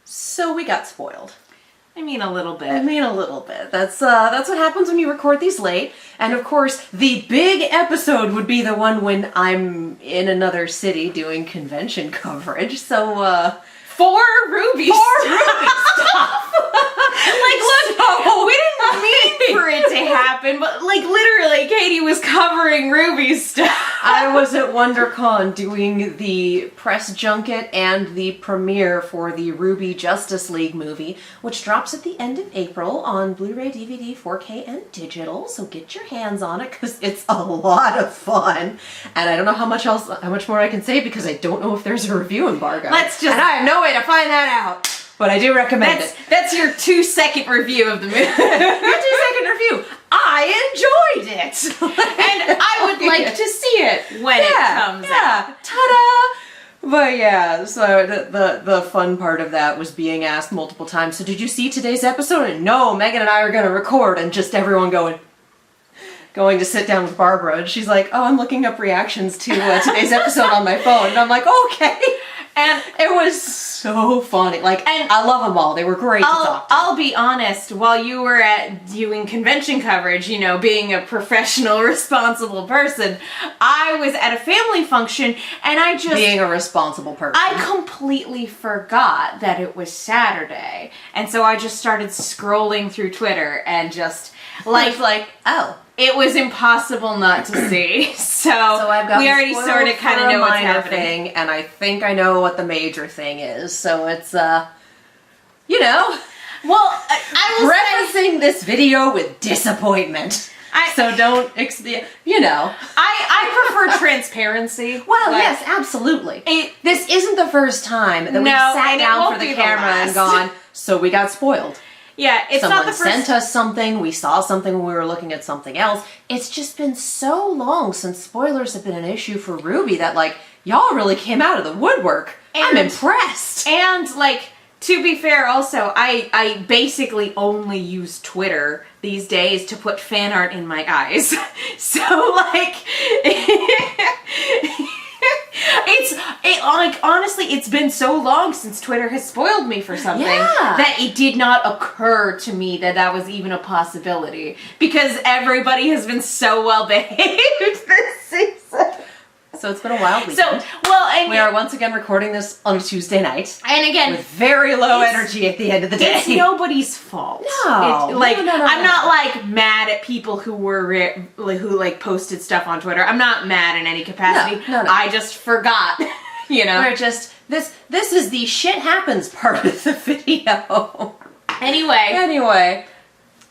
So we got spoiled. I mean, a little bit. I mean, a little bit. That's what happens when you record these late. And of course, the big episode would be the one when I'm in another city doing convention coverage. So, For RWBY stuff. Like, look, we didn't mean for it to happen, but like literally, Katie was covering RWBY stuff. I was at WonderCon doing the press junket and the premiere for the RWBY Justice League movie, which drops at the end of April on Blu-ray, DVD, 4K, and digital. So get your hands on it because it's a lot of fun. And I don't know how much more I can say because I don't know if there's a review embargo. And I have no way to find that out. But I do recommend it. That's your 2-second review of the movie. Your 2-second review. I enjoyed it. And I would like to see it when it comes out. Ta-da! But yeah, so the fun part of that was being asked multiple times, so did you see today's episode? And no, Megan and I are going to record, and just everyone going to sit down with Barbara, and she's like, oh, I'm looking up reactions to today's episode on my phone. And I'm like, okay. And it was so funny. Like, and I love them all. They were great to talk to. I'll be honest, while you were doing convention coverage, you know, being a professional, responsible person, I was at a family function and I just... Being a responsible person. I completely forgot that it was Saturday. And so I just started scrolling through Twitter and just like, oh. It was impossible not to see. So I've got we already sort of kind of know what's happening. And I think I know what the major thing is. So it's, you know. Well, I was prefacing this video with disappointment. So don't, you know. I prefer transparency. Well, yes, absolutely. This isn't the first time that we've sat down for the camera and gone, so we got spoiled. Yeah, it's Someone not the first... sent us something, we saw something when we were looking at something else. It's just been so long since spoilers have been an issue for RWBY that, like, y'all really came out of the woodwork. I'm impressed. And, like, to be fair also, I basically only use Twitter these days to put fan art in my eyes. So, like... honestly, it's been so long since Twitter has spoiled me for something that it did not occur to me that that was even a possibility because everybody has been so well behaved this season. So it's been a wild weekend. And we are once again recording this on a Tuesday night. And again, with very low energy at the end of the day. It's nobody's fault. No, I'm not like mad at people who posted stuff on Twitter. I'm not mad in any capacity. No. I just forgot. You know, we're just this is the shit happens part of the video. Anyway.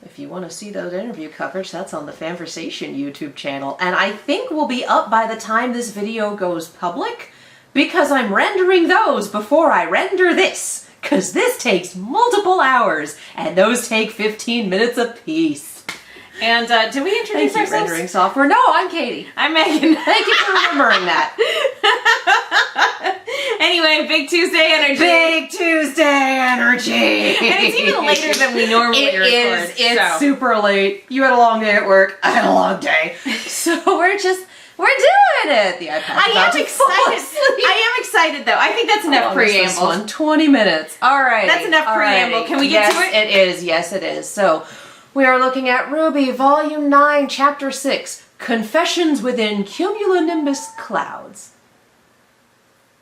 If you want to see those interview coverage, that's on the Fanversation YouTube channel. And I think will be up by the time this video goes public, because I'm rendering those before I render this. Because this takes multiple hours, and those take 15 minutes apiece. And did we introduce ourselves? Rendering software. No, I'm Katie. I'm Megan. Thank you for remembering that. Anyway, Big Tuesday energy. Big Tuesday energy. And it's even later than we normally record. It's super late. You had a long day at work. I had a long day. So we're doing it. The iPad's I am excited though. I think that's enough preamble. 20 minutes. All right. That's enough preamble. Can we get to it? It is. Yes, it is. So we are looking at RWBY Volume 9, Chapter 6, Confessions Within Cumulonimbus Clouds.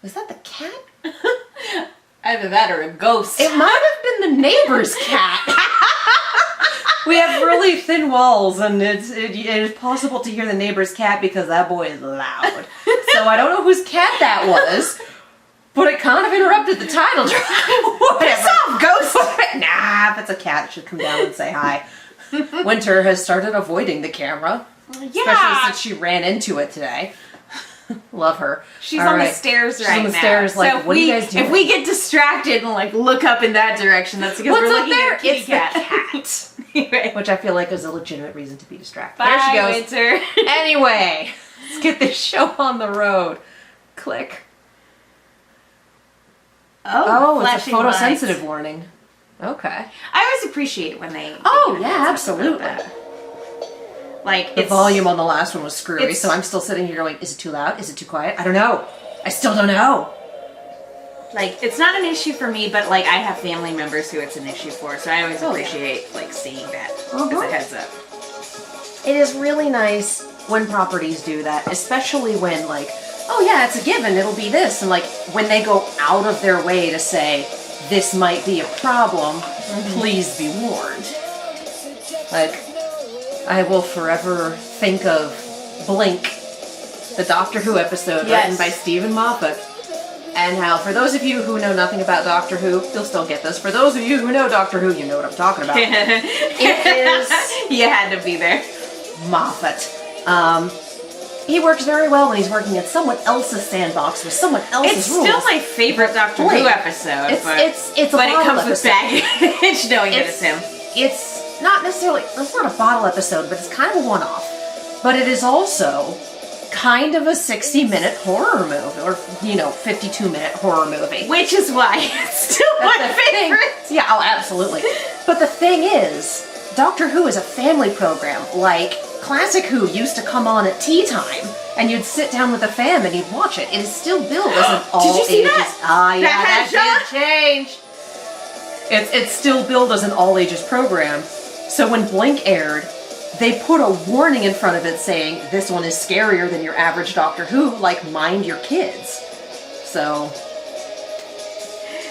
Was that the cat? Either that or a ghost. It might have been the neighbor's cat. We have really thin walls, and it is possible to hear the neighbor's cat because that boy is loud. So I don't know whose cat that was, but it kind of interrupted the title track. Piss off, ghost! Nah, if it's a cat, it should come down and say hi. Winter has started avoiding the camera. Yeah. Especially since she ran into it today. Love her. She's on the stairs right now. She's on the stairs, like, so what are you guys doing? If we get distracted and, like, look up in that direction, that's because we're looking at a kitty cat. It's the cat. Anyway. Which I feel like is a legitimate reason to be distracted. Bye, there she goes. Winter. Anyway, let's get this show on the road. Click. Oh, it's a photosensitive warning. Okay. I always appreciate when they... Oh, yeah, absolutely. Like, the volume on the last one was screwy, so I'm still sitting here going, is it too loud? Is it too quiet? I don't know. I still don't know. Like, it's not an issue for me, but like I have family members who it's an issue for, so I always appreciate like seeing that as a heads up. It is really nice when properties do that, especially when like, oh yeah, it's a given, it'll be this, and like when they go out of their way to say, this might be a problem, please be warned. Like, I will forever think of Blink, the Doctor Who episode written by Stephen Moffat, and how, for those of you who know nothing about Doctor Who, you'll still get this. For those of you who know Doctor Who, you know what I'm talking about. It is... You had to be there. Moffat. He works very well when he's working in someone else's sandbox with someone else's rules. It's still my favorite Doctor Who episode. It's a but it comes episode. with baggage knowing that it's him. It's not necessarily, it's not a bottle episode, but it's kind of a one-off. But it is also kind of a 60-minute horror movie, or, 52-minute horror movie. Which is why it's still my favorite. Yeah, oh, absolutely. But the thing is, Doctor Who is a family program. Like, Classic Who used to come on at tea time, and you'd sit down with the fam and you'd watch it. It is still billed as an all ages. Did you see that? Ah, yeah, that did change. It's still billed as an all ages program. So when Blink aired, they put a warning in front of it saying, this one is scarier than your average Doctor Who, like, mind your kids. So...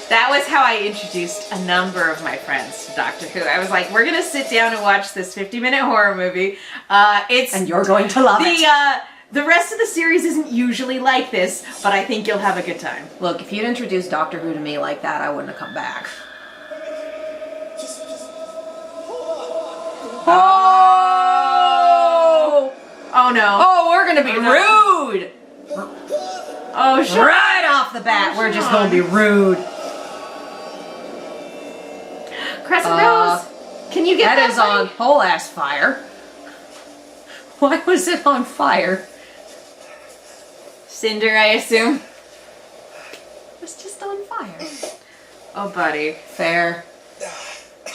That was how I introduced a number of my friends to Doctor Who. I was like, we're going to sit down and watch this 50-minute horror movie. And you're going to love it. The rest of the series isn't usually like this, but I think you'll have a good time. Look, if you'd introduced Doctor Who to me like that, I wouldn't have come back. Oh! Oh no. Oh, we're going to be rude! Oh, sure. Right off the bat, we're just going to be rude. Crescent Rose, can you get that? That is on whole ass fire. Why was it on fire? Cinder, I assume. It was just on fire. Oh, buddy. Fair.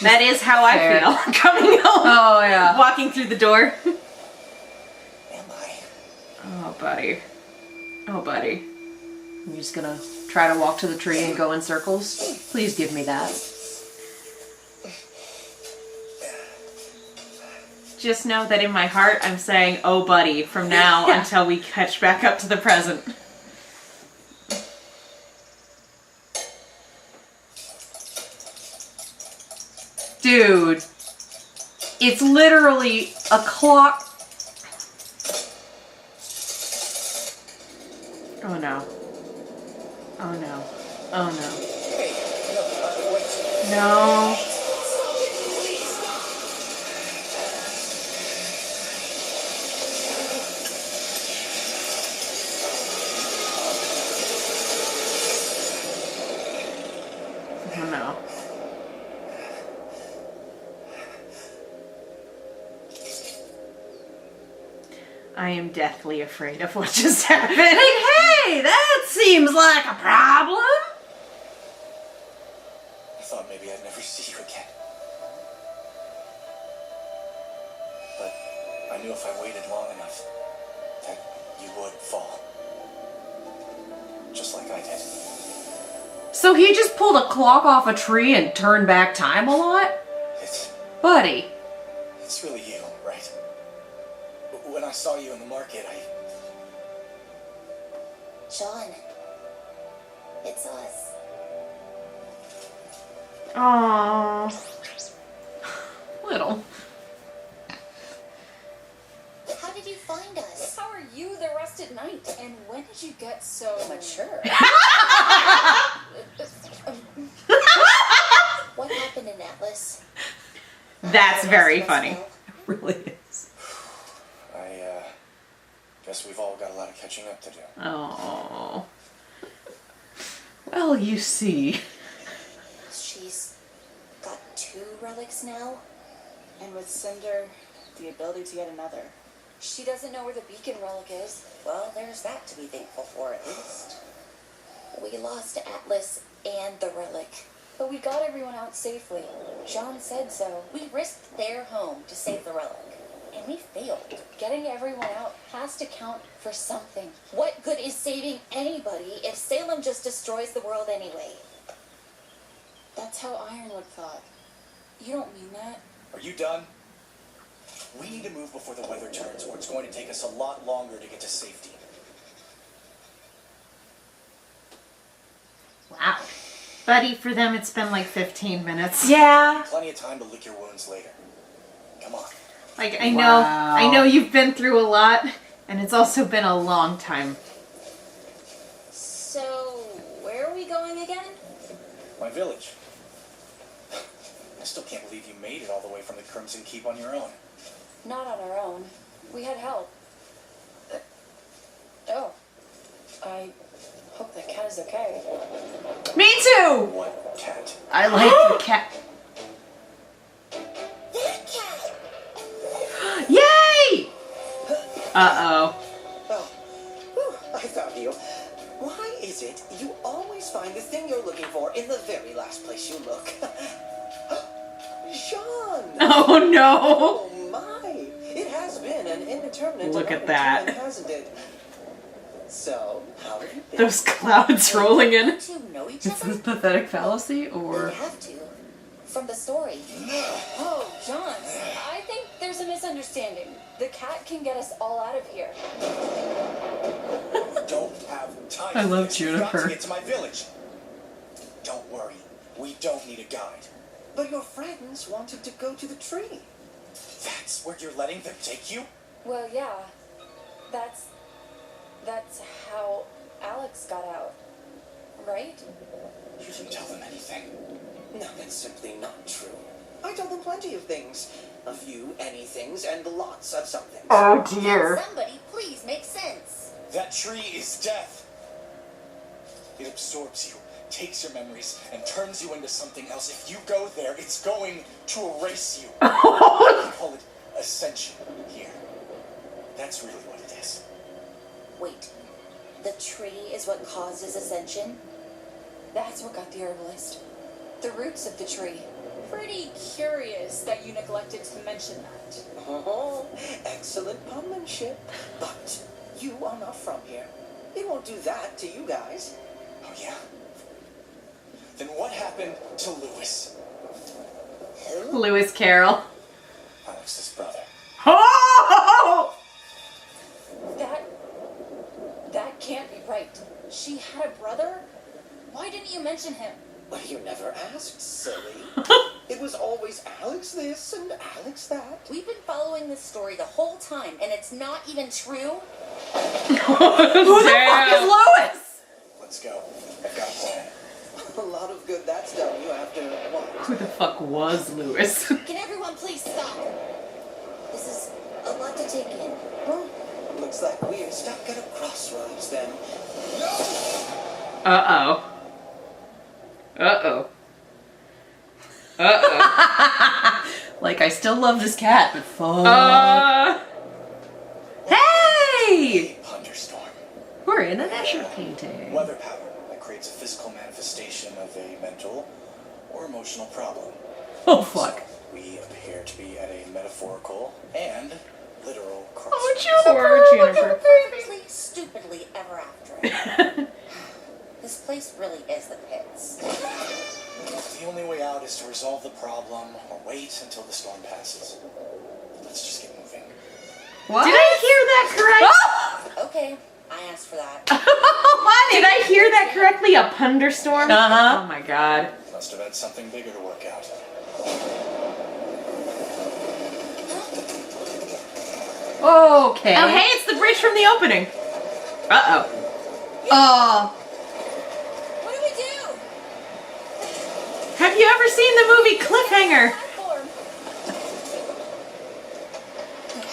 That is how I feel coming home. Oh, yeah. Walking through the door. Am I? Oh, buddy. Oh, buddy. I'm just gonna try to walk to the tree and go in circles. Please give me that. Just know that in my heart, I'm saying, oh, buddy, from now until we catch back up to the present. Dude, it's literally a clock. Oh no. Oh no. Oh no. Hey, wait. No. Oh no. I am deathly afraid of what just happened. Hey, that seems like a problem. I thought maybe I'd never see you again. But I knew if I waited long enough, that you would fall. Just like I did. So he just pulled a clock off a tree and turned back time a lot? Buddy. It's really you, right? When I saw you in the market, Sean, it's us. Aww. Little. How did you find us? How are you the rest at night? And when did you get so Mature. What happened in Atlas? That's very funny. It really is. I guess we've all got a lot of catching up to do. Oh. Well, you see. She's got 2 relics now. And with Cinder, the ability to get another. She doesn't know where the beacon relic is. Well, there's that to be thankful for, at least. We lost Atlas and the relic. But we got everyone out safely. Jean said so. We risked their home to save the relic. And we failed. Getting everyone out has to count for something. What good is saving anybody if Salem just destroys the world anyway? That's how Ironwood thought. You don't mean that. Are you done? We need to move before the weather turns, or it's going to take us a lot longer to get to safety. Wow. Buddy, for them it's been like 15 minutes. Yeah. Plenty of time to lick your wounds later. Come on. Like, I Wow. know you've been through a lot, and it's also been a long time. So, where are we going again? My village. I still can't believe you made it all the way from the Crimson Keep on your own. Not on our own. We had help. Oh. I hope the cat is okay. Me too! What cat? I like the cat. That cat! Yay! Uh-oh. Oh, whew, I found you. Why is it you always find the thing you're looking for in the very last place you look? Sean! Oh no! Oh my! It has been an indeterminate Look amount at of that. time, hasn't it? So, how have you been? Those clouds rolling in. Don't you know each Is other? this pathetic fallacy, We or... have to. From the story. Oh, John. I think there's a misunderstanding. The cat can get us all out of here. Don't have time I for love this. We've got Juniper. to get to my village. Don't worry. We don't need a guide. But your friends wanted to go to the tree. That's where you're letting them take you? Well, yeah. That's how Alex got out. Right? You didn't tell them anything. No, that's simply not true. I told them plenty of things. A few anythings and lots of somethings. Oh dear. Somebody please make sense. That tree is death. It absorbs you, takes your memories, and turns you into something else. If you go there, it's going to erase you. We call it ascension here. That's really what it is. Wait, the tree is what causes ascension? That's what got the herbalist. The roots of the tree. Pretty curious that you neglected to mention that. Oh, excellent penmanship. But you are not from here. It won't do that to you guys. Oh, yeah? Then what happened to Lewis? Lewis Carroll. Alex's brother. Oh! That can't be right. She had a brother? Why didn't you mention him? Well, you never asked, silly. It was always Alex this and Alex that. We've been following this story the whole time, and it's not even true? Who the fuck is Lois? Let's go. I've got a plan. A lot of good that's done you after what? Who the fuck was Lewis? Can everyone please stop? This is a lot to take in. Well, looks like we're stuck at a crossroads then. Uh-oh. Uh-oh. Uh-oh. Like, I still love this cat, but fuck. Hey! Thunderstorm. We're in an Escher painting. Weather pattern that creates a physical manifestation of a mental or emotional problem. Oh, fuck. We appear to be at a metaphorical and literal Oh, crossroads. Juniper! Poor Juniper. Perfectly, stupidly ever after it. This place really is the pits. The only way out is to resolve the problem or wait until the storm passes. Let's just get moving. What? Did I hear that correct? Okay, I asked for that. Did I hear that correctly? A punderstorm? Uh-huh. Oh my god. Must have had something bigger to work out. Okay. Oh hey, it's the bridge from the opening. Uh-oh. What do we do? Have you ever seen the movie Cliffhanger? Platform.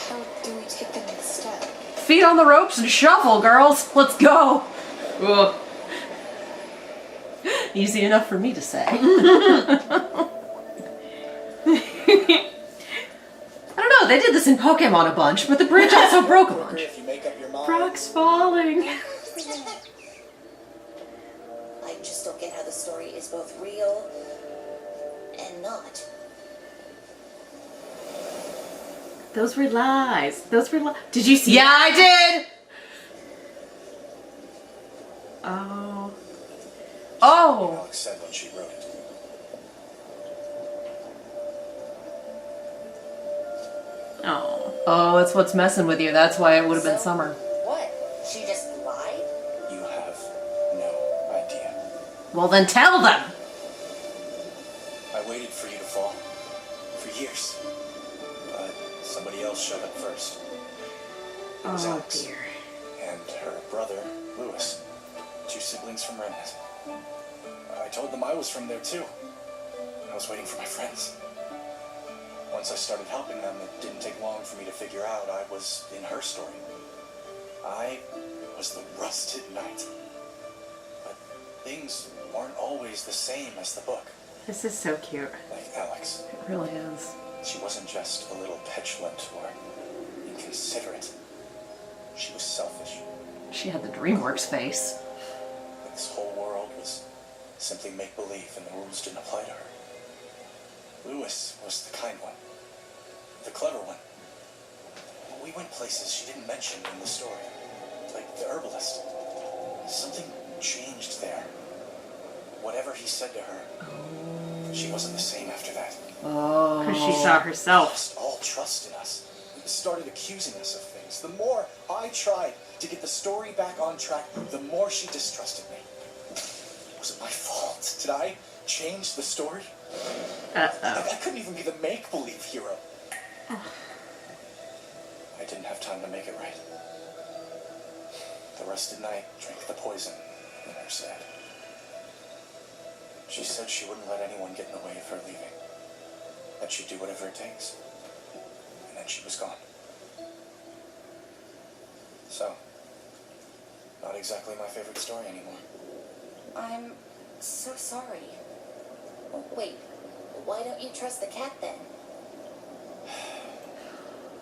How do we take the next step? Feet on the ropes and shuffle, girls. Let's go. Ugh. Easy enough for me to say. I don't know, they did this in Pokemon a bunch, but the bridge also broke a bunch. If you make up your mind, Brock's falling. I just don't get how the story is both real and not. Those were lies. Those were lies. Did you see Yeah, that? I did. Oh. Oh. Alex said when she wrote it. Oh. Oh, it's what's messing with you. That's why it would have been So, summer. What? She just lied? You have no idea. Well, then tell them. I waited for you to fall for years, but somebody else showed up first. It was Oh Alex dear. and her brother, Lewis, 2 siblings from Remnant. I told them I was from there too. I was waiting for my friends. Once I started helping them, it didn't take long for me to figure out I was in her story. I was the rusted knight. But things weren't always the same as the book. This is so cute. Like Alex, It really is. she wasn't just a little petulant or inconsiderate. She was selfish. She had the DreamWorks face. This whole world was simply make-believe and the rules didn't apply to her. Lewis was the kind one, the clever one. We went places she didn't mention in the story, like the herbalist. Something changed there. Whatever he said to her, she wasn't the same after that. Oh. Because she saw herself. Lost all trust in us. Started accusing us of things. The more I tried to get the story back on track, the more she distrusted me. Was it my fault? Did I change the story? Uh-oh. I couldn't even be the make-believe hero. I didn't have time to make it right. The rusted knight drank the poison in her stead. She said she wouldn't let anyone get in the way of her leaving. That she'd do whatever it takes. And then she was gone. So, not exactly my favorite story anymore. I'm so sorry. Wait, why don't you trust the cat then?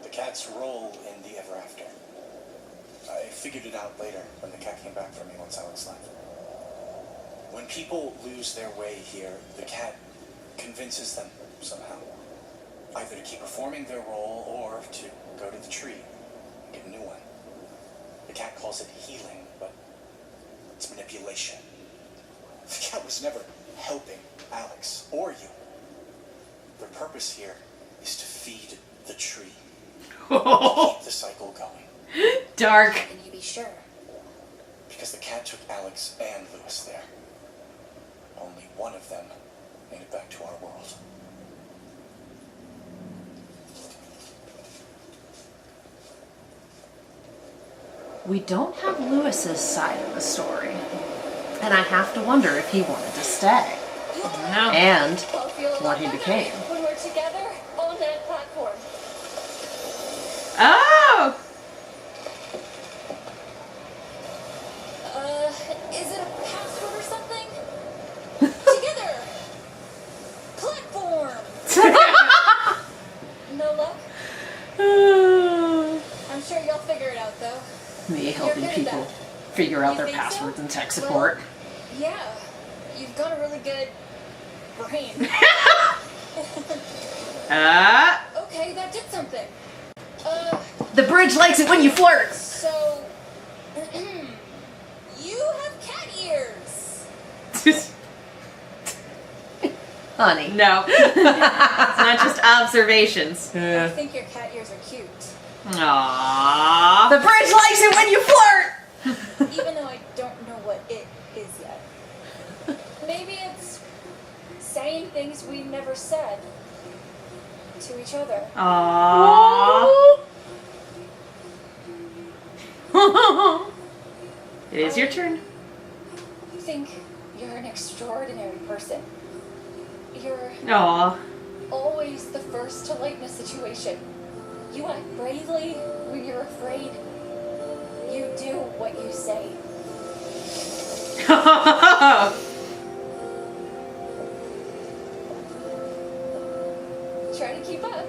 The cat's role in the ever after. I figured it out later when the cat came back for me once Alex left. When people lose their way here, the cat convinces them somehow. Either to keep performing their role or to go to the tree and get a new one. The cat calls it healing, but it's manipulation. The cat was never helping Alex or you. Their purpose here is to feed the tree. Keep the cycle going. Dark. Can you be sure? Because the cat took Alex and Lewis there. Only one of them made it back to our world. We don't have Lewis's side of the story. And I have to wonder if he wanted to stay. No. And I'll feel a what lot he better became. when we're together on that platform. Oh! Is it a password or something? Together! Platform! No luck? I'm sure you'll figure it out though. Me You're helping good at people that. figure out You their think so? passwords and tech support. Well, yeah, you've got a really good brain. Okay, that did something. The bridge likes it when you flirt! So you have cat ears. Honey. No. It's not just observations. I think your cat ears are cute. Aww. The bridge likes it when you flirt! Even though I don't know what it is yet. Maybe it's saying things we never said to each other. Aww. It is your turn. I think you're an extraordinary person. You're Aww. always the first to lighten a situation. You act bravely when you're afraid. You do what you say. Try to keep up.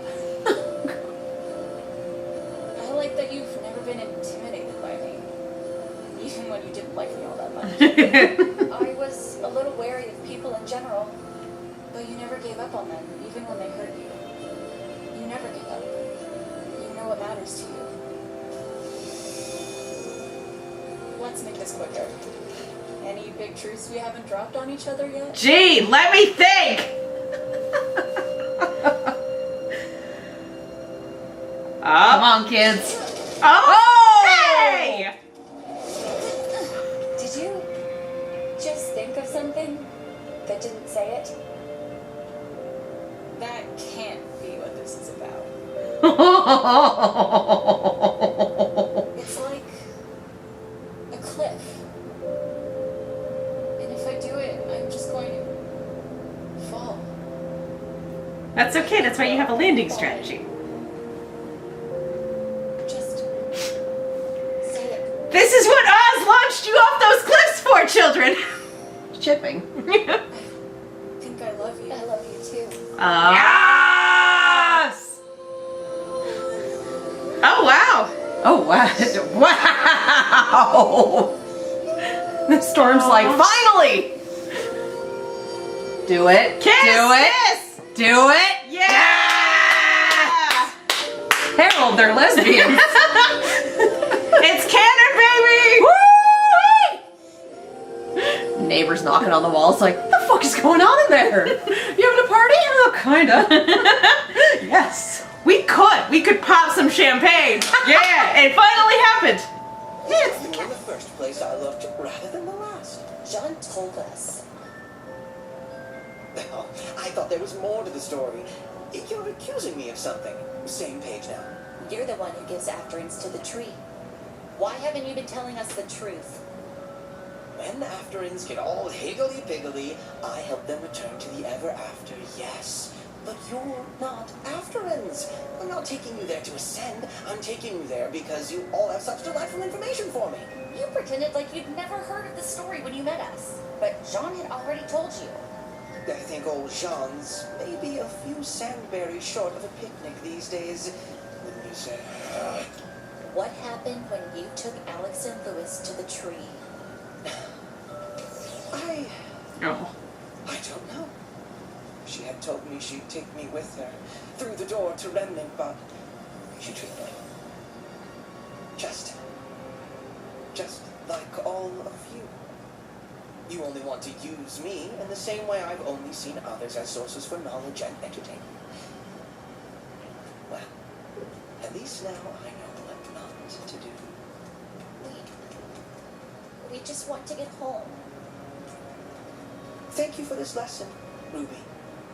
I like that you've never been intimidated by me. Even when you didn't like me all that much. I was a little wary of people in general, but you never gave up on them, even when they hurt you. You never gave up. know what matters to you. Let's make this quicker. Any big truths we haven't dropped on each other yet? Gee, let me think! Come on, kids. Oh! Hey! Did you just think of something that didn't say it? That can't be what this is about. It's like a cliff. And if I do it, I'm just going to fall. That's okay, that's why you have a landing strategy. Just say it. This is what Oz launched you off those cliffs for, children! Shipping. I think I love you. I love you too. Yes! Oh, wow. Oh, wow. Wow. The Storm's like, finally! Do it. Kiss! Do it. Do it. Yeah! Harold, they're lesbians. It's canon, baby! Neighbors knocking on the walls like, what the fuck is going on in there? You having a party? Oh, kinda. Yes. We could pop some champagne. Yeah, it finally happened. Yes, you were the first place I looked rather than the last. John told us. Oh, I thought there was more to the story. You're accusing me of something. Same page now. You're the one who gives afterings to the tree. Why haven't you been telling us the truth? When the afterins get all higgledy-piggledy, I help them return to the ever after, yes. But you're not afterins. I'm not taking you there to ascend. I'm taking you there because you all have such delightful information for me. You pretended like you'd never heard of the story when you met us. But Jean had already told you. I think old Jean's maybe a few sandberries short of a picnic these days. Wouldn't you say? What happened when you took Alex and Louis to the tree? I Oh. don't know. She had told me she'd take me with her through the door to Remnant, but she treated me just like all of you. You only want to use me in the same way I've only seen others as sources for knowledge and entertainment. Well, at least now I know what not to do. We just want to get home. Thank you for this lesson, Ruby,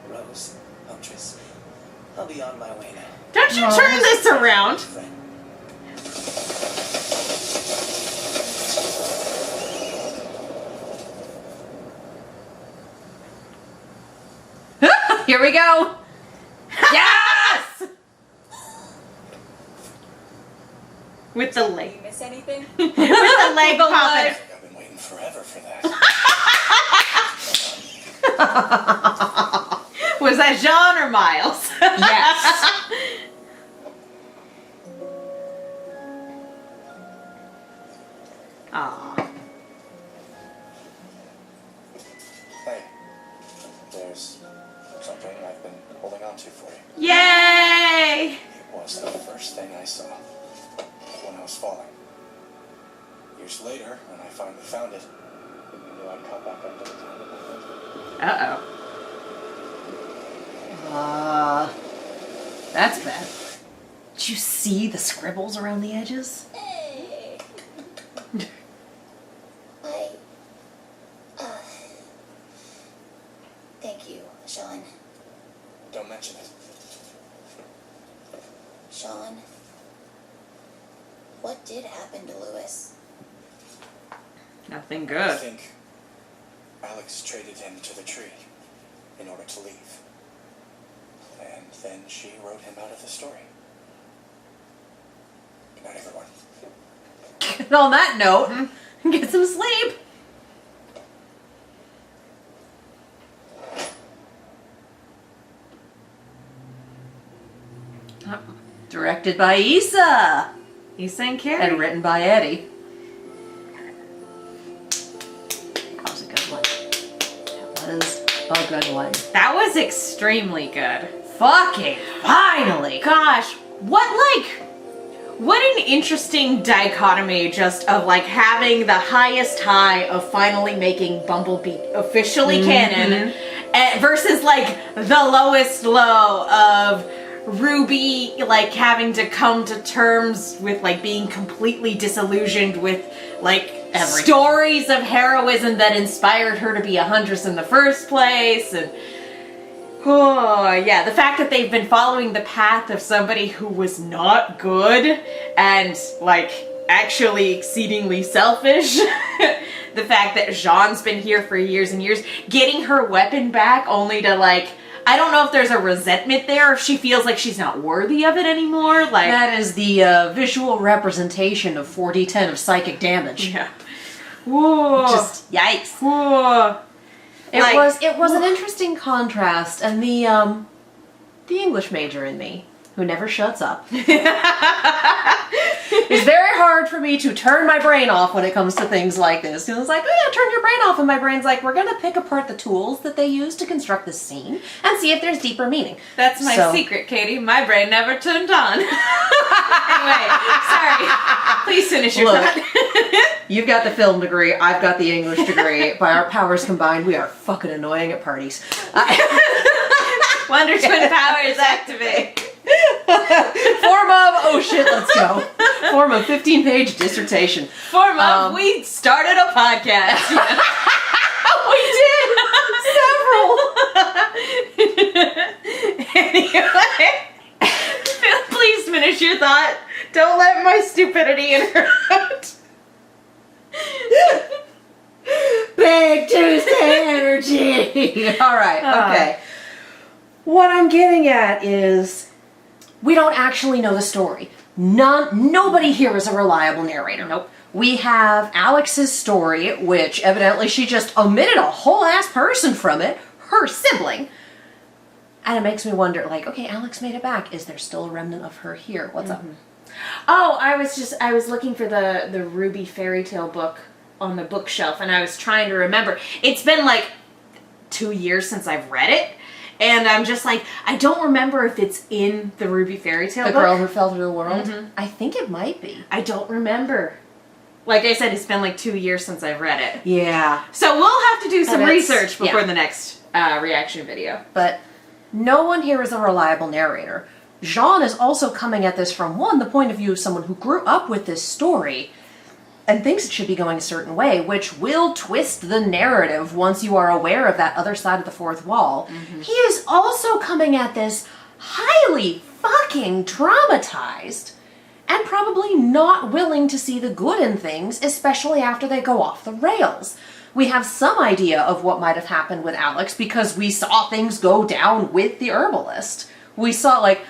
Rose, Huntress. I'll be on my way now. Don't you turn this around. Friend. Here we go. Yes! With the Did leg. you miss anything? With the leg popping. I've been waiting forever for that. Was that Jean or Miles? Yes. Aw. Hey, there's something I've been holding on to for you. Yay! It was the first thing I saw when I was falling. Years later, when I finally found it, I knew I'd come back up to the time of my life. Uh-oh. That's bad. Did you see the scribbles around the edges? Hey. Thank you, Sean. Don't mention it. Sean, what did happen to Louis? Nothing I good. think Alex traded him to the tree in order to leave. And then she wrote him out of the story. Good night, everyone. And on that note, get some sleep. Directed by Issa He's saying Carrie. and written by Eddie. That was a good one. That was a good one. That was extremely good. Fucking finally. Gosh, what What an interesting dichotomy just of like having the highest high of finally making Bumblebee officially canon versus like the lowest low of RWBY like having to come to terms with like being completely disillusioned with like stories of heroism that inspired her to be a huntress in the first place. And oh yeah, the fact that they've been following the path of somebody who was not good and like actually exceedingly selfish. The fact that Jean's been here for years and years, getting her weapon back only to like, I don't know if there's a resentment there, or if she feels like she's not worthy of it anymore. Like that is the visual representation of 4d10 of psychic damage. Yeah. Whoa. Just yikes. Whoa. It was an interesting contrast, and the English major in me, who never shuts up, it's very hard for me to turn my brain off when it comes to things like this. It's like, oh yeah, turn your brain off, and my brain's like, we're gonna pick apart the tools that they use to construct this scene and see if there's deeper meaning. That's my secret, Katie. My brain never turned on. Anyway, sorry. Please finish your thought. You've got the film degree, I've got the English degree. By our powers combined, we are fucking annoying at parties. Wonder Twin powers activate. Form of, oh shit, let's go. Form of 15-page dissertation. Form of, we started a podcast. We did! Several! Anyway, please finish your thought. Don't let my stupidity interrupt. Big Tuesday energy! Alright, okay. What I'm getting at is, we don't actually know the story. Nobody here is a reliable narrator. Nope. We have Alex's story, which evidently she just omitted a whole ass person from it, her sibling. And it makes me wonder, like, okay, Alex made it back. Is there still a remnant of her here? What's up? Oh, I was looking for the RWBY fairy tale book on the bookshelf, and I was trying to remember. It's been like 2 years since I've read it. And I'm just like, I don't remember if it's in the RWBY fairy tale book. The Girl Who Fell to the World? I think it might be. I don't remember. Like I said, it's been like 2 years since I've read it. Yeah. So we'll have to do some research before the next reaction video. But no one here is a reliable narrator. Jean is also coming at this from, one, the point of view of someone who grew up with this story and thinks it should be going a certain way, which will twist the narrative once you are aware of that other side of the fourth wall. He is also coming at this highly fucking traumatized and probably not willing to see the good in things, especially after they go off the rails. We have some idea of what might have happened with Alex because we saw things go down with the herbalist. We saw, like,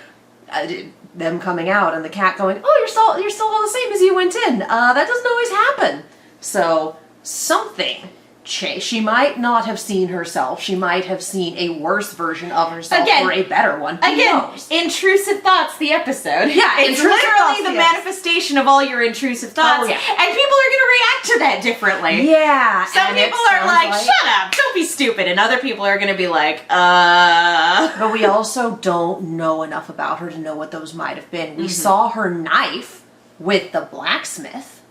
them coming out and the cat going, oh, you're still all the same as you went in. That doesn't always happen. So something she might not have seen herself. She might have seen a worse version of herself or a better one. Who knows? Intrusive Thoughts, the episode. Yeah, it's literally the manifestation of all your intrusive thoughts. Oh, yeah. And people are going to react to that differently. Yeah. Some people are like, shut up, don't be stupid. And other people are going to be like, But we also don't know enough about her to know what those might have been. We saw her knife with the blacksmith.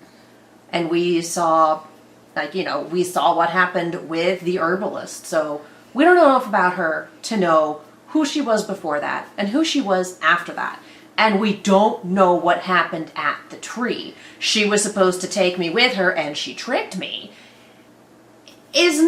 And we saw, like, you know, we saw what happened with the herbalist. So we don't know enough about her to know who she was before that and who she was after that. And we don't know what happened at the tree. She was supposed to take me with her and she tricked me. It's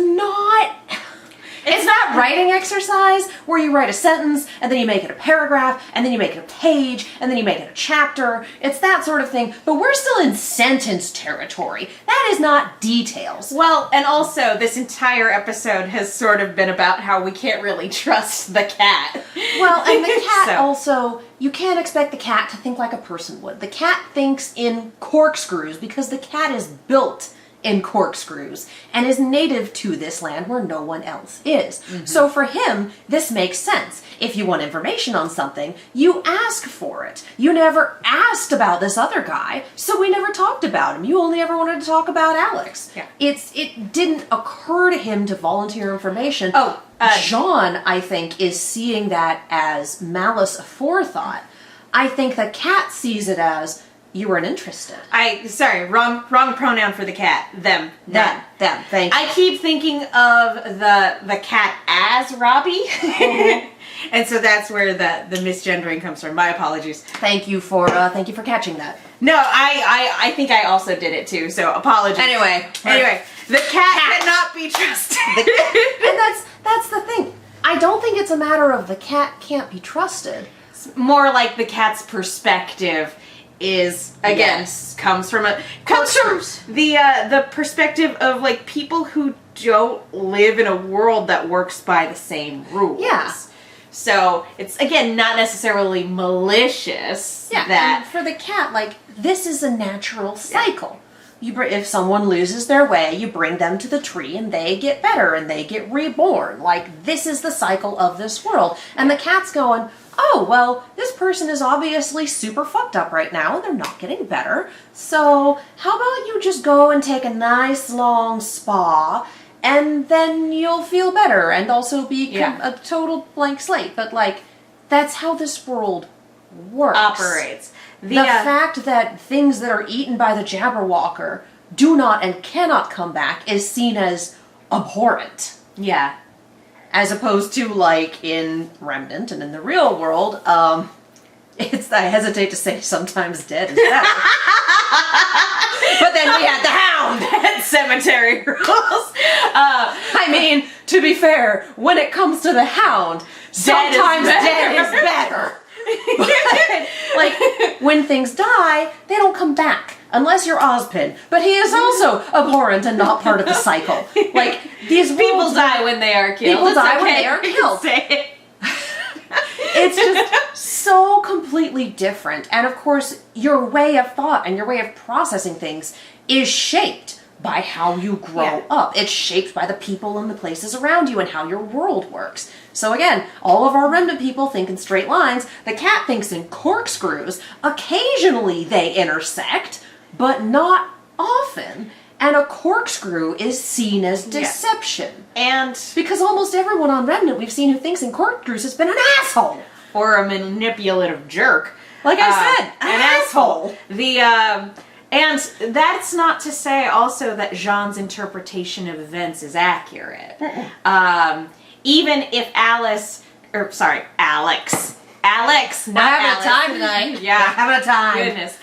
not writing exercise where you write a sentence and then you make it a paragraph and then you make it a page and then you make it a chapter. It's that sort of thing, but we're still in sentence territory. That is not details. Well, and also this entire episode has sort of been about how we can't really trust the cat. Well, and the cat also, you can't expect the cat to think like a person would. The cat thinks in corkscrews because the cat is built in corkscrews and is native to this land where no one else is. So for him, this makes sense. If you want information on something, you ask for it. You never asked about this other guy, so we never talked about him. You only ever wanted to talk about Alex. Yeah. It didn't occur to him to volunteer information. Jean, I think, is seeing that as malice aforethought. I think the cat sees it as, you weren't interested. Wrong pronoun for the cat. Them. Them. Thank you. I keep thinking of the cat as Robbie. And so that's where the misgendering comes from. My apologies. Thank you for catching that. No, I think I also did it too, so apologies. Anyway, the cat cannot be trusted. And that's the thing. I don't think it's a matter of the cat can't be trusted. It's more like the cat's perspective is comes from the perspective of like people who don't live in a world that works by the same rules. Yeah. So it's again not necessarily malicious. Yeah. And for the cat, like this is a natural cycle. If someone loses their way, you bring them to the tree and they get better and they get reborn. Like this is the cycle of this world. And the cat's going, oh, well, this person is obviously super fucked up right now and they're not getting better. So how about you just go and take a nice long spa and then you'll feel better and also be a total blank slate. But like, that's how this world works. Operates. The fact that things that are eaten by the Jabberwocker do not and cannot come back is seen as abhorrent. Yeah. As opposed to, like, in Remnant and in the real world, it's, I hesitate to say sometimes dead is better. But then we had the Hound and cemetery rules. I mean, to be fair, when it comes to the Hound, sometimes dead is better. But, like, when things die, they don't come back. Unless you're Ozpin. But he is also abhorrent and not part of the cycle. Like, these people die when they are killed. People die when they are killed. It's just so completely different. And of course, your way of thought and your way of processing things is shaped by how you grow up. It's shaped by the people and the places around you and how your world works. So again, all of our Remnant people think in straight lines. The cat thinks in corkscrews. Occasionally they intersect, but not often. And a corkscrew is seen as deception. And because almost everyone on Remnant we've seen who thinks in corkscrews has been an asshole. Or a manipulative jerk. Like I said, an asshole. And that's not to say also that Jean's interpretation of events is accurate. Even if Alex, not having Alex. a time tonight. Yeah, having a time. Goodness.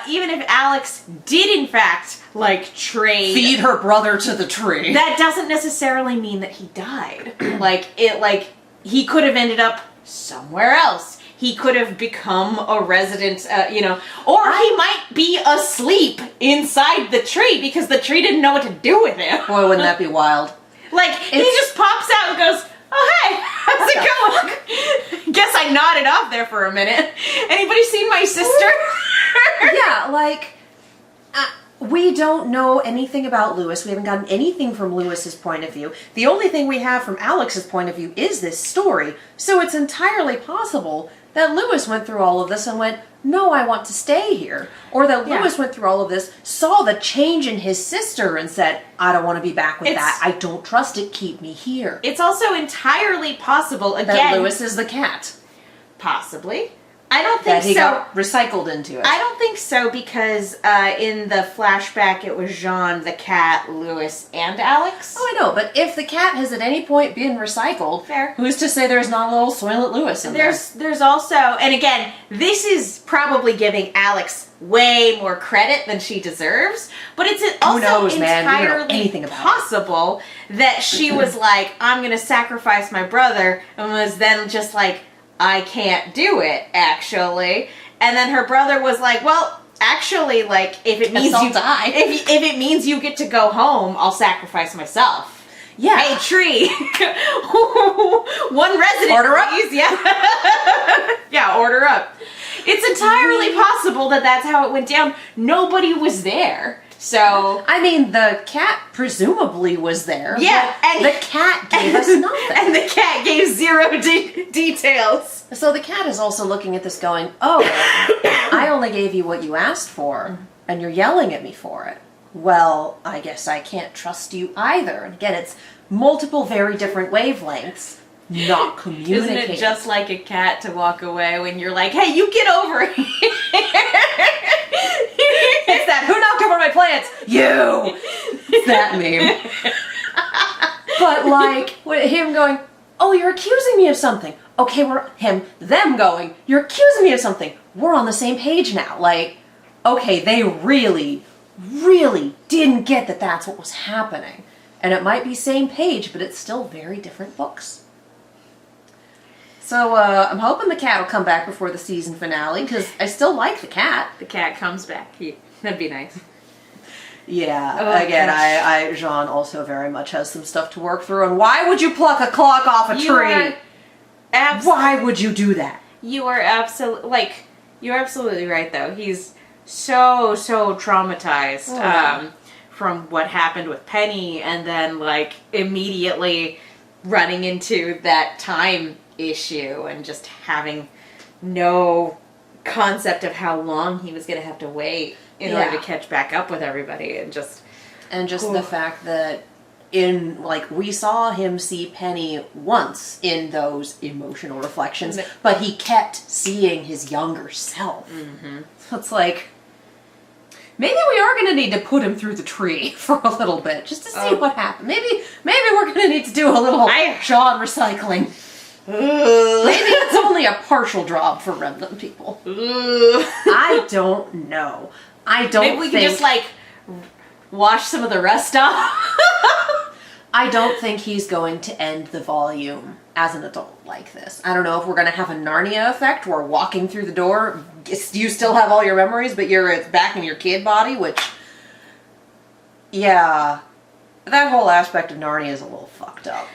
Even if Alex did in fact feed her brother to the tree, that doesn't necessarily mean that he died. He could have ended up somewhere else. He could have become a resident, or he might be asleep inside the tree because the tree didn't know what to do with him. Boy, wouldn't that be wild? He just pops out and goes, oh, hey, how's it going? Guess I nodded off there for a minute. Anybody seen my sister? Yeah, we don't know anything about Lewis. We haven't gotten anything from Lewis's point of view. The only thing we have from Alex's point of view is this story. So it's entirely possible that Lewis went through all of this and went, no, I want to stay here. Or that Lewis went through all of this, saw the change in his sister and said, I don't want to be back with that. I don't trust it. Keep me here. It's also entirely possible, again, that Lewis is the cat. Possibly. I don't think that he got recycled into it. I don't think so because in the flashback it was Jean, the cat, Lewis, and Alex. Oh, I know, but if the cat has at any point been recycled, who's to say there's not a little Soylent Lewis in there? There's also, and again, this is probably giving Alex way more credit than she deserves, but it's also entirely possible that she was like, I'm going to sacrifice my brother, and was then just like, I can't do it, actually. And then her brother was like, well, actually, if it means you die, if it means you get to go home, I'll sacrifice myself. Yeah. Hey, tree. One resident, order please. Yeah. Yeah, order up. It's entirely possible that that's how it went down. Nobody was there. So, I mean, the cat presumably was there. Yeah, and the cat gave us nothing. And the cat gave zero details. So the cat is also looking at this going, oh, I only gave you what you asked for, and you're yelling at me for it. Well, I guess I can't trust you either. And again, it's multiple very different wavelengths. Not communicating. Isn't it just like a cat to walk away when you're like, hey, you get over here? plants? You! It's that meme. But like, him going, oh, you're accusing me of something. Okay, them going, you're accusing me of something. We're on the same page now. Like, okay, they really, really didn't get that that's what was happening. And it might be same page, but it's still very different books. So, I'm hoping the cat will come back before the season finale, because I still like the cat. The cat comes back. That'd be nice. Yeah, Oh, again, Jean also very much has some stuff to work through. And why would you pluck a clock off a tree? Why would you do that? You're absolutely right, though. He's so traumatized from what happened with Penny, and then like immediately running into that time issue and just having no concept of how long he was going to have to wait in order to catch back up with everybody, and just the fact that we saw him see Penny once in those emotional reflections, but he kept seeing his younger self. Mm-hmm. So it's like, maybe we are going to need to put him through the tree for a little bit, just to see what happens. Maybe we're going to need to do a little Jean recycling. Maybe it's only a partial job for Remnant people. I don't know. Maybe we can just like wash some of the rust off. I don't think he's going to end the volume as an adult like this. I don't know if we're going to have a Narnia effect where walking through the door, you still have all your memories, but you're back in your kid body, which, yeah, that whole aspect of Narnia is a little fucked up.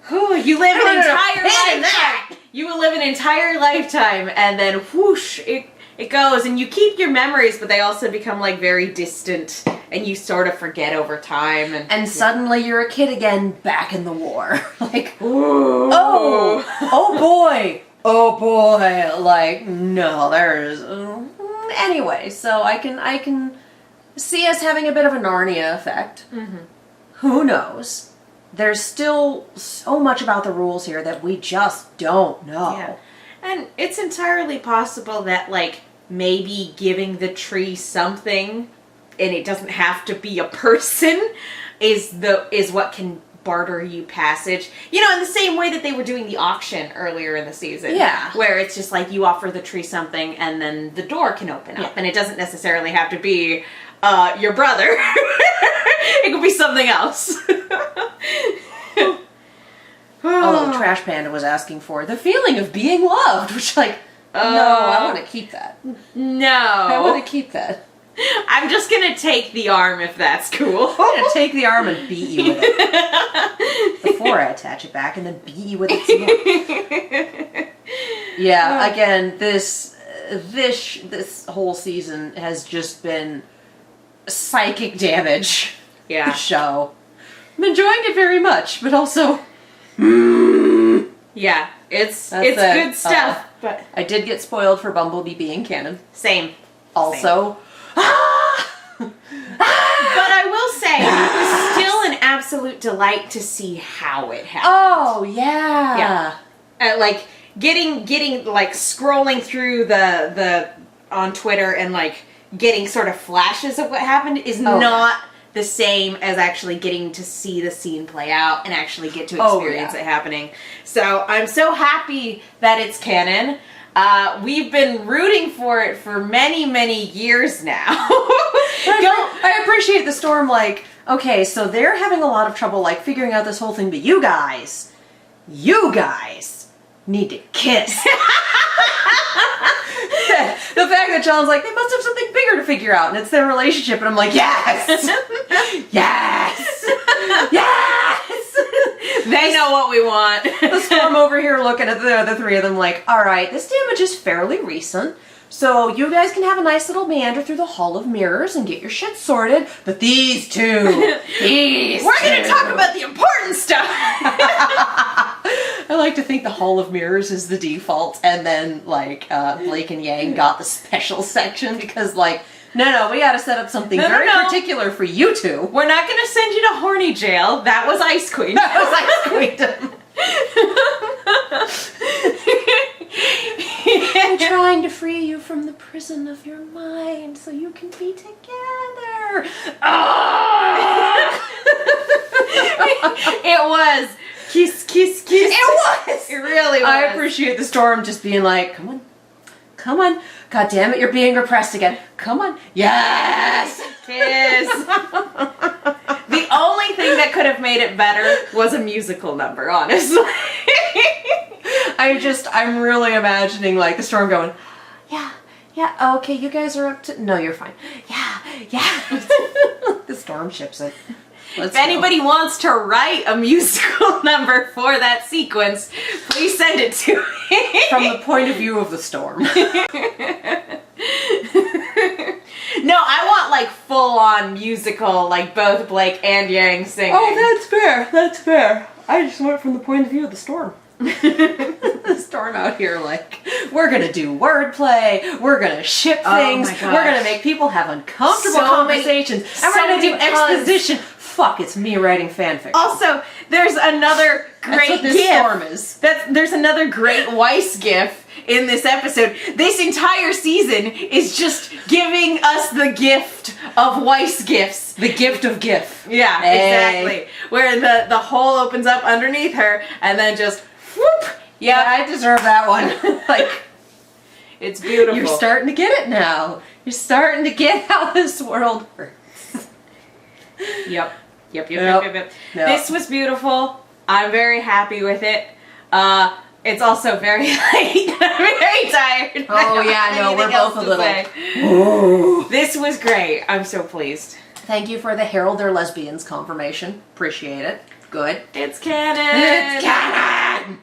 You live an entire lifetime. You will live an entire lifetime, and then whoosh, it goes, and you keep your memories, but they also become like very distant, and you sort of forget over time. And suddenly you're a kid again, back in the war. Like, oh boy, like, no, there's... anyway, so I can see us having a bit of a Narnia effect. Mm-hmm. Who knows? There's still so much about the rules here that we just don't know. Yeah. And it's entirely possible that, like, maybe giving the tree something, and it doesn't have to be a person, is what can barter you passage. You know, in the same way that they were doing the auction earlier in the season. Yeah. Where it's just like you offer the tree something and then the door can open up. Yeah. And it doesn't necessarily have to be your brother. It could be something else. Although Trash Panda was asking for the feeling of being loved, which, like, no, I want to keep that. No. I want to keep that. I'm just going to take the arm if that's cool. I'm going to take the arm and beat you with it. Before I attach it back and then beat you with it some more. Yeah, again, this whole season has just been psychic damage. Yeah. Show. I'm enjoying it very much, but also... Yeah, it's good stuff. But I did get spoiled for Bumblebee being canon. Same. Also... But I will say, it was still an absolute delight to see how it happened. Oh, yeah. Like, getting like, scrolling through the on Twitter and, like, getting sort of flashes of what happened is not the same as actually getting to see the scene play out and actually get to experience it happening. So I'm so happy that it's canon. We've been rooting for it for many, many years now. I appreciate the Storm, like, okay, so they're having a lot of trouble, like, figuring out this whole thing, but you guys need to kiss. The fact that John's like, they must have something bigger to figure out, and it's their relationship, and I'm like, yes! Yes! Yes! They know what we want. The Storm over here looking at the three of them like, alright, this damage is fairly recent, so you guys can have a nice little meander through the Hall of Mirrors and get your shit sorted, but these two, we're gonna talk about the important stuff! I like to think the Hall of Mirrors is the default, and then, like, Blake and Yang got the special section, because, like, no, we gotta set up something very particular for you two. We're not gonna send you to horny jail. That was Ice Queen. That was Ice Queen. I'm trying to free you from the prison of your mind so you can be together. water. Ah! It was kiss, kiss, kiss. It was. It really was. I appreciate the storm just being like, come on, come on. God damn it, you're being repressed again. Come on. Yes. Kiss. The only thing that could have made it better was a musical number, honestly. I'm really imagining like the storm going, yeah, yeah, okay, you guys are up to, no, you're fine. Yeah, yeah. The storm ships it. Let's If anybody wants to write a musical number for that sequence, please send it to me. From the point of view of the storm. No, I want like full on musical, like both Blake and Yang singing. Oh, that's fair. That's fair. I just went from the point of view of the storm. The storm out here, like, we're gonna do wordplay, we're gonna ship things, my gosh. we're gonna make people have uncomfortable So conversations, and we're gonna do many puns. exposition. Fuck, it's me writing fanfic. Also, there's another great That's what this gif. storm is. There's another great Weiss gif in this episode. This entire season is just giving us the gift of Weiss gifs. The gift of GIF. Yeah, Hey. exactly. Where the hole opens up underneath her and then just whoop. Yeah, I deserve that one. Like, It's beautiful. you're starting to get it now. You're starting to get how this world works. Yep. Yep. Yep. This was beautiful. I'm very happy with it. It's also very late. I'm very tired. Oh, yeah, no, we're both a little. This was great. I'm so pleased. Thank you for the Herald They're Lesbians confirmation. Appreciate it. Good. It's canon. It's canon!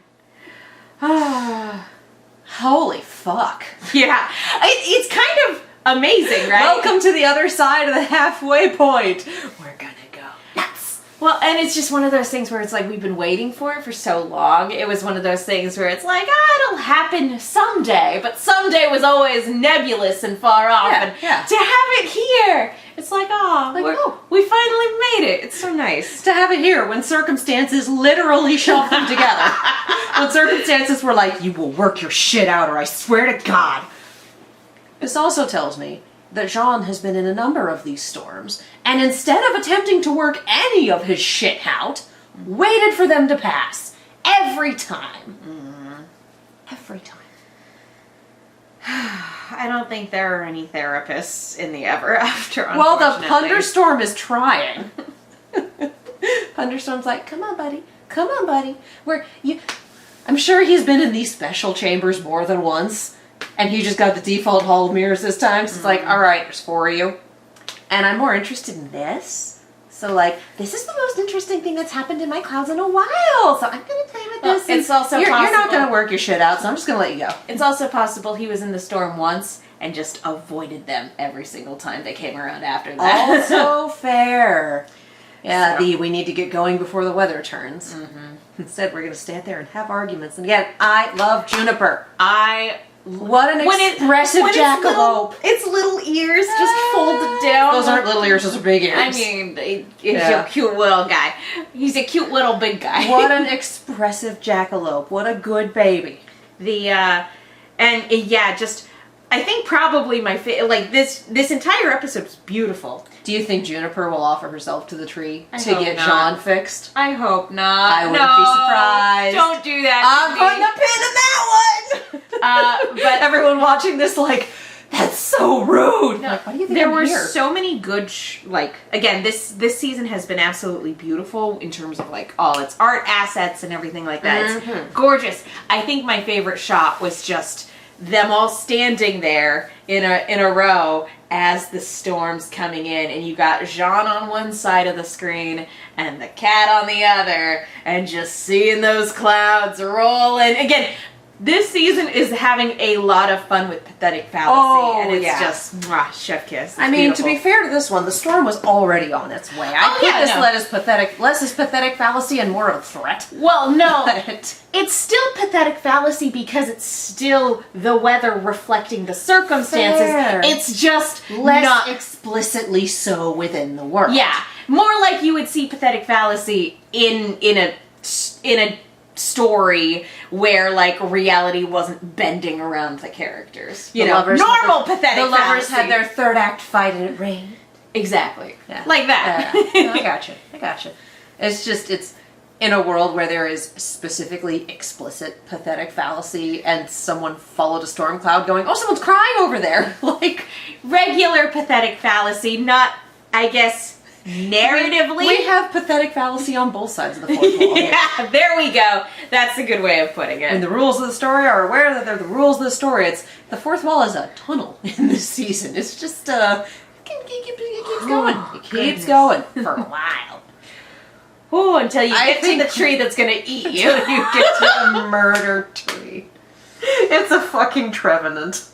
Holy fuck. Yeah. It's kind of amazing, right? Welcome to the other side of the halfway point. We're gonna go nuts. Well, and it's just one of those things where it's like we've been waiting for it for so long. It was one of those things where it's like, it'll happen someday, but someday was always nebulous and far off. Yeah, and yeah. to have it here, it's like, we finally made it. It's so nice. To have it here when circumstances literally shoved them together. When circumstances were like, you will work your shit out or I swear to God. This also tells me that Jean has been in a number of these storms, and instead of attempting to work any of his shit out, waited for them to pass. Every time. Every time. I don't think there are any therapists in the ever after. Well, the unfortunately. Punderstorm is trying. Punderstorm's like, come on, buddy. Come on, buddy. I'm sure he's been in these special chambers more than once. And he just got the default Hall of Mirrors this time. So it's like, all right, there's 4 of you. And I'm more interested in this. So like, this is the most interesting thing that's happened in my clouds in a while. So I'm going to play with this. It's also you're not possible- going to work your shit out, so I'm just going to let you go. It's also possible he was in the storm once and just avoided them every single time they came around after that. Also fair. Yeah, So. we need to get going before the weather turns. Instead, we're going to stand there and have arguments. And again, I love Juniper. What an expressive jackalope. Its little ears just folded down. Those aren't little ears, those are big ears. I mean, he's a cute little guy. He's a cute little big guy. What an expressive jackalope. What a good baby. I think probably my favorite, like this entire episode is beautiful. Do you think Juniper will offer herself to the tree I to hope get not. Jean fixed? I hope not. I wouldn't be surprised. Don't do that. I'm putting a pin in that one! But everyone watching this like, that's so rude. No, Like, why do you think there I'm were here? so many good again, this season has been absolutely beautiful in terms of like all its art assets and everything like that. It's gorgeous. I think my favorite shot was just them all standing there in a row as the storm's coming in, and you got Jean on one side of the screen and the cat on the other, and just seeing those clouds roll in. Again, this season is having a lot of fun with pathetic fallacy, and it's just chef kiss. It's I mean, beautiful. to be fair to this one, the storm was already on its way. I put this less as pathetic fallacy and more of a threat. Well, no, But it's still pathetic fallacy because it's still the weather reflecting the circumstances. Fair. It's just less not explicitly so within the work. Yeah, more like you would see pathetic fallacy in a story where like reality wasn't bending around the characters. You know, normal pathetic The lovers fallacy. had their third act fight and it rained. Exactly. Yeah. Like that. Yeah. I gotcha. It's in a world where there is specifically explicit pathetic fallacy and someone followed a storm cloud going, oh, someone's crying over there. Like, Regular pathetic fallacy, not, I guess, narratively. we have pathetic fallacy on both sides of the fourth wall. Yeah, there we go. That's a good way of putting it. And the rules of the story are aware that they're the rules of the story. It's the fourth wall is a tunnel in this season. It's just it keeps going. It keeps going for a while. Ooh, until you I get to think- the tree that's gonna eat you. Till you get to the murder tree. It's a fucking trevenant.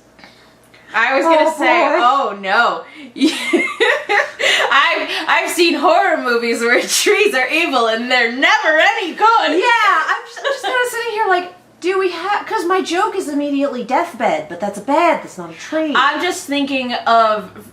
I was gonna Oh, say, boy. oh no. I've seen horror movies where trees are evil and they're never any good. Yeah, I'm just kind of sitting here like, do we have? Because my joke is immediately deathbed, but that's a bed. That's not a tree. I'm just thinking of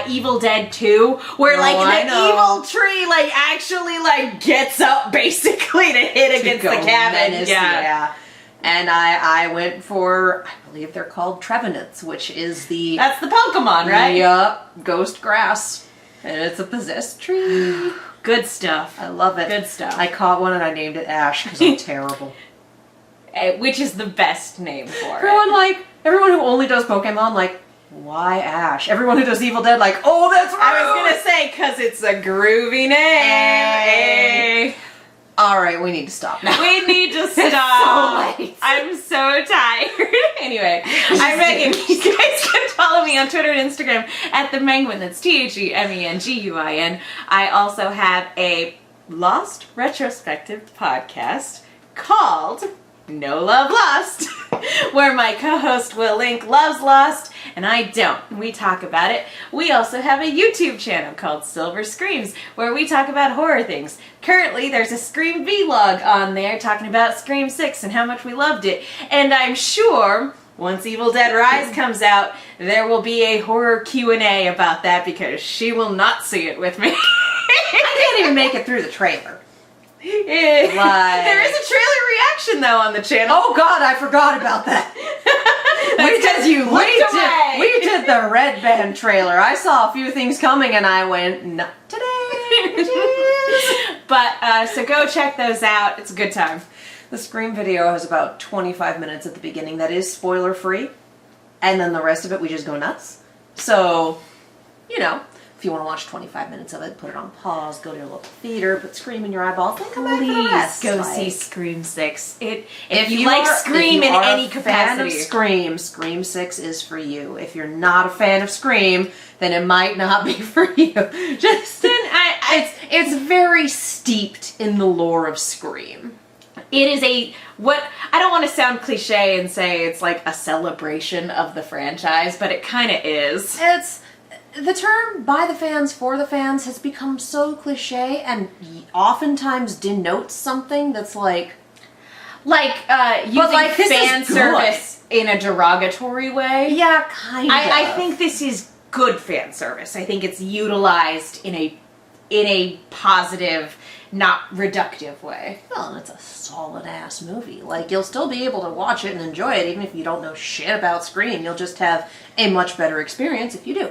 Evil Dead 2, where like I the know. evil tree like actually like gets up basically to hit against the Go cabin. menace, Yeah. And I went for, I believe they're called trevenants, which is the That's the Pokemon, right? Yup, ghost grass, and it's a possessed tree. Good stuff. I love it. Good stuff. I caught one and I named it Ash because I'm terrible. Which is the best name for it. Everyone who only does Pokemon, like, why Ash? Everyone who does Evil Dead, like, oh, that's right. I was gonna say, cause it's a groovy name. Hey. All right, we need to stop now. We need to stop. so late. I'm so tired. Anyway, I'm Megan. You guys can follow me on Twitter and Instagram at the Menguin. That's TheMenguin. I also have a Lost retrospective podcast called No Love Lost, where my co-host Will Link loves Lost and I don't. We talk about it. We also have a YouTube channel called Silver Screams, where we talk about horror things. Currently, there's a Scream vlog on there talking about Scream 6 and how much we loved it. And I'm sure once Evil Dead Rise comes out, there will be a horror Q&A about that because she will not see it with me. I can't even make it through the trailer. There is a trailer reaction though on the channel. Oh God, I forgot about that. We did the Red Band trailer. I saw a few things coming and I went, not today. Jeez. But so go check those out. It's a good time. The Scream video has about 25 minutes at the beginning that is spoiler free, and then the rest of it we just go nuts. So, you know, if you want to watch 25 minutes of it, put it on pause, go to your local theater, put Scream in your eyeballs, then come back for the rest. Go Like, see Scream 6. If you you like are- Scream if in you are any a fan of capacity. Scream, Scream 6 is for you. If you're not a fan of Scream, then it might not be for you. Just it's very steeped in the lore of Scream. It is I don't want to sound cliche and say it's like a celebration of the franchise, but it kind of is. It's the term by the fans for the fans has become so cliche and oftentimes denotes something that's like Using like, this fan is good. service in a derogatory way. yeah, kind of. I think this is good fan service. I think it's utilized in a positive, not reductive way. well, and it's a solid ass movie. Like, you'll still be able to watch it and enjoy it even if you don't know shit about Scream. You'll just have a much better experience if you do.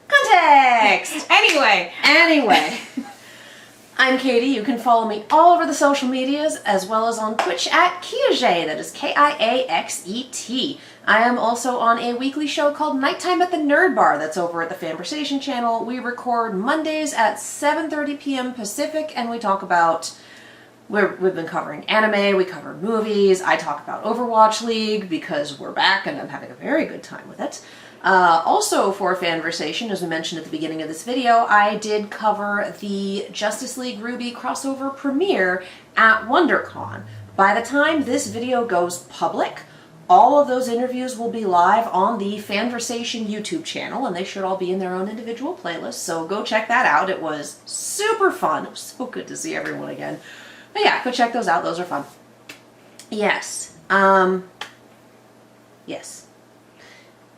Context. Anyway, I'm Katie. You can follow me all over the social medias as well as on Twitch at Kiaxet. That is Kiaxet. I am also on a weekly show called Nighttime at the Nerd Bar that's over at the Fanversation channel. We record Mondays at 7:30 p.m. Pacific and we talk about we've been covering anime, we cover movies, I talk about Overwatch League because we're back and I'm having a very good time with it. Also for Fanversation, as we mentioned at the beginning of this video, I did cover the Justice League RWBY crossover premiere at WonderCon. By the time this video goes public, all of those interviews will be live on the Fanversation YouTube channel, and they should all be in their own individual playlists, so go check that out. It was super fun. It was so good to see everyone again. But yeah, go check those out. Those are fun. Yes. Yes.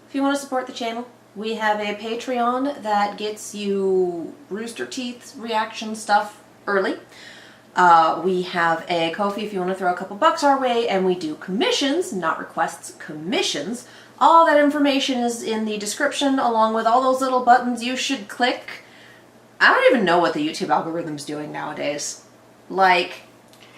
If you want to support the channel, we have a Patreon that gets you Rooster Teeth reaction stuff early. We have a Ko-fi if you want to throw a couple bucks our way, and we do commissions, not requests, commissions, All that information is in the description, along with all those little buttons you should click. I don't even know what the YouTube algorithm's doing nowadays. Like,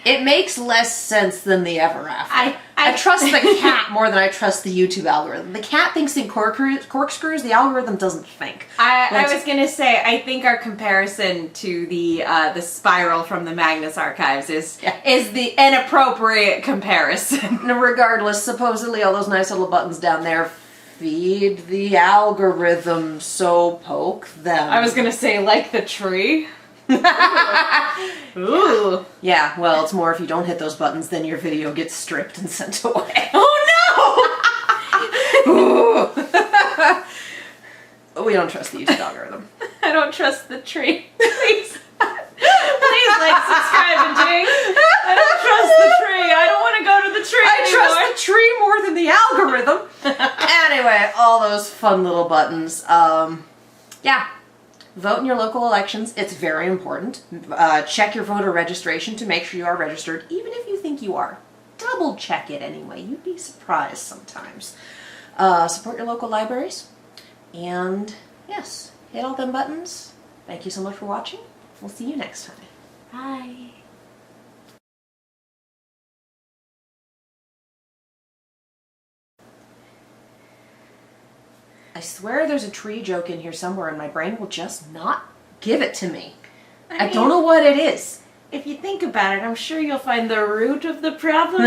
it makes less sense than the ever after. I trust the cat more than I trust the YouTube algorithm. The cat thinks in corkscrews, the algorithm doesn't think. I was gonna say, I think our comparison to the spiral from the Magnus archives is the inappropriate comparison. Regardless, supposedly all those nice little buttons down there feed the algorithm, so poke them. I was gonna say, like the tree. Ooh. Yeah, well, it's more if you don't hit those buttons, then your video gets stripped and sent away. Oh We don't trust the YouTube algorithm. no! I don't trust the tree. Please. Please like, subscribe, and ding. I don't trust the tree. I don't want to go to the tree anymore. I trust the tree more than the algorithm. Anyway, all those fun little buttons. Yeah. Vote in your local elections. It's very important. Check your voter registration to make sure you are registered, even if you think you are. Double check it anyway. You'd be surprised sometimes. Support your local libraries. And yes, hit all them buttons. Thank you so much for watching. We'll see you next time. Bye. I swear there's a tree joke in here somewhere and my brain will just not give it to me. I mean, don't know what it is. If you think about it, I'm sure you'll find the root of the problem.